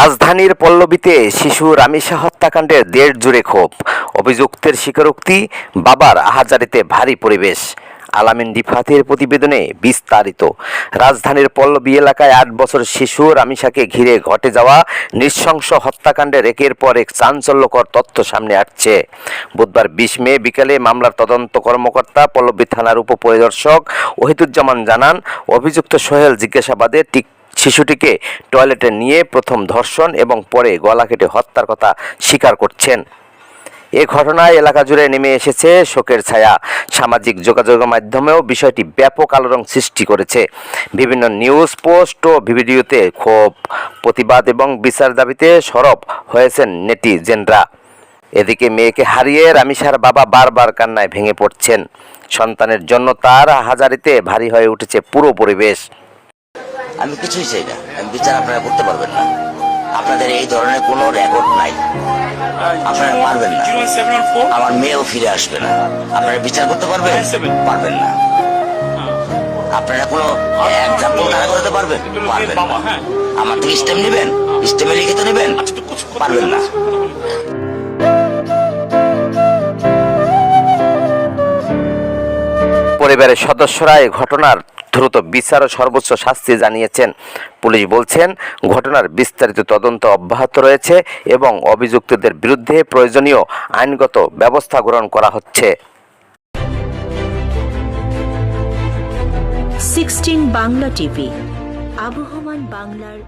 রাজধানীর পল্লবীতে শিশু রামিসা হত্যাকাণ্ডের দেশ জুড়ে ক্ষোভ। অভিযুক্তের স্বীকারোক্তি, বাবার আহাজারিতে ভারী পরিবেশ। আলামিন রিফাতের প্রতিবেদনে বিস্তারিত। রাজধানীর পল্লবী এলাকায় 8 বছর শিশু রামিসাকে ঘিরে ঘটে যাওয়া নৃশংস হত্যাকাণ্ডের একের পর এক চাঞ্চল্যকর তথ্য সামনে আসছে। বুধবার 20 মে বিকেলে মামলার তদন্ত কর্মকর্তা পল্লবী থানার উপপরিদর্শক ওহিদুজ্জামান জানান, অভিযুক্ত সোহেল জিজ্ঞাসাবাদে শিশুটিকে টয়লেটে নিয়ে প্রথম ধর্ষণ এবং পরে গলা কেটে হত্যার কথা স্বীকার করছেন। এ ঘটনায় এলাকা জুড়ে নেমে এসেছে শোকের ছায়া। সামাজিক যোগাযোগের মাধ্যমেও বিষয়টি ব্যাপক আলোড়ন সৃষ্টি করেছে। বিভিন্ন নিউজ পোস্ট ও ভিডিওতে ক্ষোভ, প্রতিবাদ এবং বিচার দাবিতে সরব হয়েছেন নেটিজেনরা। এদিকে মেয়েকে হারিয়ে রামিসার বাবা বারবার কান্নায় ভেঙে পড়ছেন। সন্তানের জন্য তার হাজারিতে ভারী হয়ে উঠেছে পুরো পরিবেশ। আমি কিছুই চাই না, বিচার আপনারা করতে পারবেন না। আপনাদের এই ধরনের কোনো রেকর্ড নাই, আপনারা পারবেন না। আমার মেয়েও ফিরে আসবে না। আপনারা বিচার করতে পারবেন পারবেন না। আপনারা কোনো এক্সাম্পল দাঁড়া করতে পারবেন পারবেন না। আমার থেকে স্টেপ নেবেন, স্টেপে লিখিত নেবেন পারবেন না। পরিবারের সদস্যরা এই ঘটনার দ্রুত বিচার ও সর্বোচ্চ শাস্তি জানিয়েছেন। পুলিশ বলছেন, ঘটনার বিস্তারিত তদন্ত অব্যাহত রয়েছে এবং অভিযুক্তদের বিরুদ্ধে প্রয়োজনীয় আইনগত ব্যবস্থা গ্রহণ করা হচ্ছে। 16 বাংলা টিভি, আবহমান বাংলার